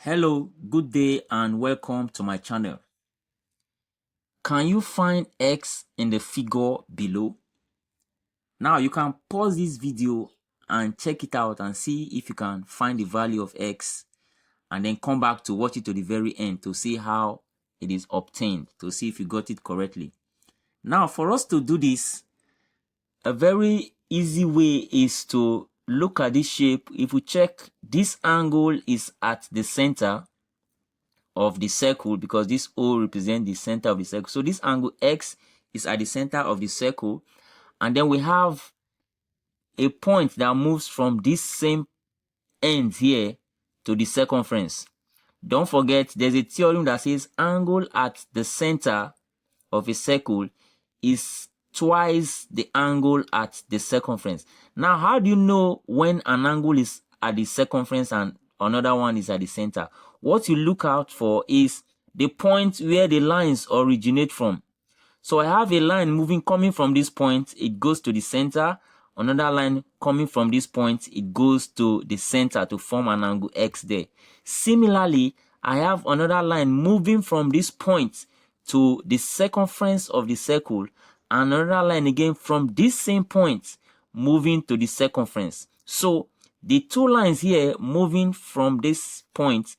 Hello, good day and welcome to my channel. Can you find x in the figure below? Now you can pause this video and check it out and see if you can find the value of x, and then come back to watch it to the very end to see how it is obtained, to see if you got it correctly. Now for us to do this, a very easy way is to look at this shape. If we check, this angle is at the center of the circle because this O represents the center of the circle. So this angle X is at the center of the circle, and then we have a point that moves from this same end here to the circumference. Don't forget, there's a theorem that says angle at the center of a circle is twice the angle at the circumference. Now, how do you know when an angle is at the circumference and another one is at the center? What you look out for is the point where the lines originate from. So I have a line coming from this point, it goes to the center. Another line coming from this point, it goes to the center to form an angle X there. Similarly, I have another line moving from this point to the circumference of the circle, and another line again from this same point moving to the circumference. So the two lines here moving from this point,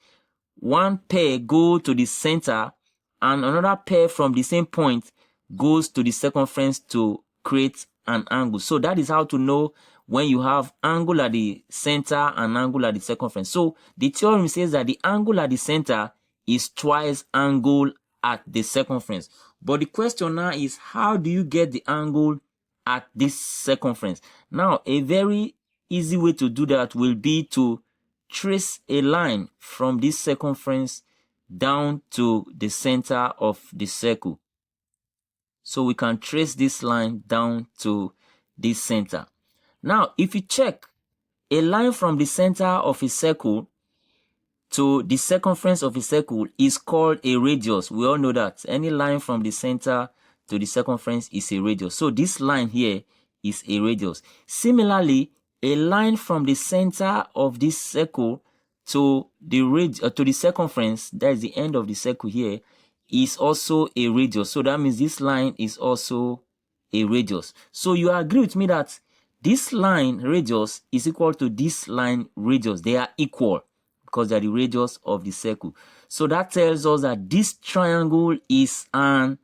one pair go to the center and another pair from the same point goes to the circumference to create an angle. So that is how to know when you have angle at the center and angle at the circumference. So the theorem says that the angle at the center is twice angle at the circumference. But the question now is, how do you get the angle at this circumference? Now, a very easy way to do that will be to trace a line from this circumference down to the center of the circle. So we can trace this line down to this center. Now, if you check, a line from the center of a circle to the circumference of a circle is called a radius. We all know that any line from the center to the circumference is a radius. So this line here is a radius. Similarly, a line from the center of this circle to the circumference, that is the end of the circle here, is also a radius. So that means this line is also a radius. So you agree with me that this line radius is equal to this line radius. They are equal because they are the radius of the circle. So that tells us that this triangle is an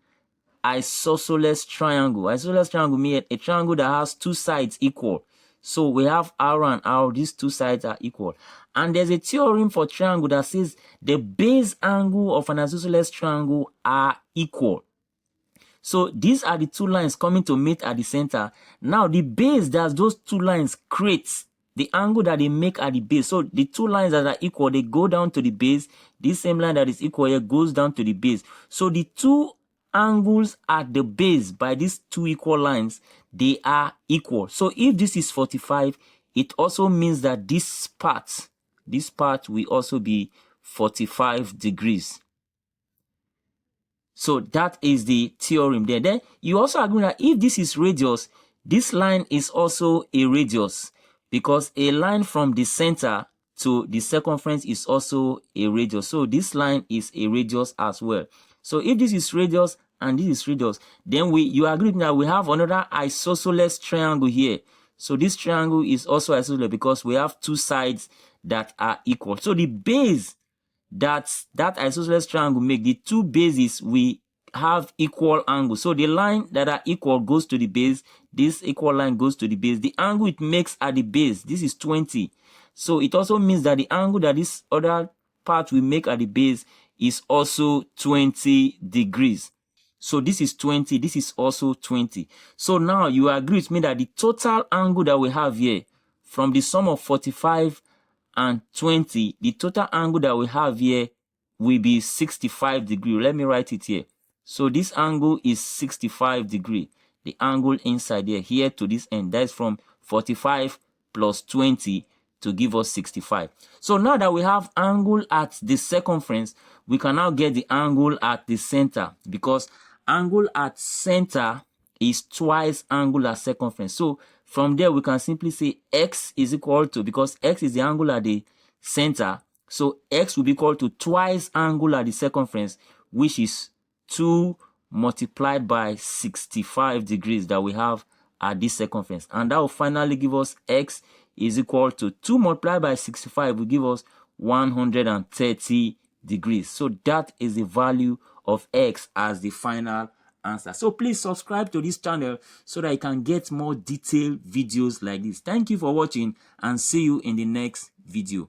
isosceles triangle. Isosceles triangle means a triangle that has two sides equal. So we have R and R, these two sides are equal. And there's a theorem for triangle that says the base angle of an isosceles triangle are equal. So these are the two lines coming to meet at the center. Now the base that those two lines creates the angle that they make at the base. So the two lines that are equal, they go down to the base. This same line that is equal here goes down to the base. So the two angles at the base by these two equal lines, they are equal. So if this is 45, it also means that this part will also be 45 degrees. So that is the theorem there. Then you also agree that if this is radius, this line is also a radius, because a line from the center to the circumference is also a radius. So this line is a radius as well. So if this is radius and this is radius, then you agree that we have another isosceles triangle here. So this triangle is also isosceles because we have two sides that are equal. So the base that isosceles triangle make, the two bases, we have equal angles. So the line that are equal goes to the base. This equal line goes to the base. The angle it makes at the base, this is 20. So it also means that the angle that this other part we make at the base is also 20 degrees. So this is 20, this is also 20. So now you agree with me that the total angle that we have here, from the sum of 45 and 20, the total angle that we have here will be 65 degrees. Let me write it here. So this angle is 65 degrees. The angle inside here to this end, that is from 45 plus 20 to give us 65. So now that we have angle at the circumference, we can now get the angle at the center, because angle at center is twice angle at circumference. So from there we can simply say x is equal to, because x is the angle at the center, So x will be equal to twice angle at the circumference, which is 2 multiplied by 65 degrees that we have at this circumference. And that will finally give us x is equal to 2 multiplied by 65 will give us 130 degrees. So that is the value of x as the final answer. So please subscribe to this channel so that you can get more detailed videos like this. Thank you for watching and see you in the next video.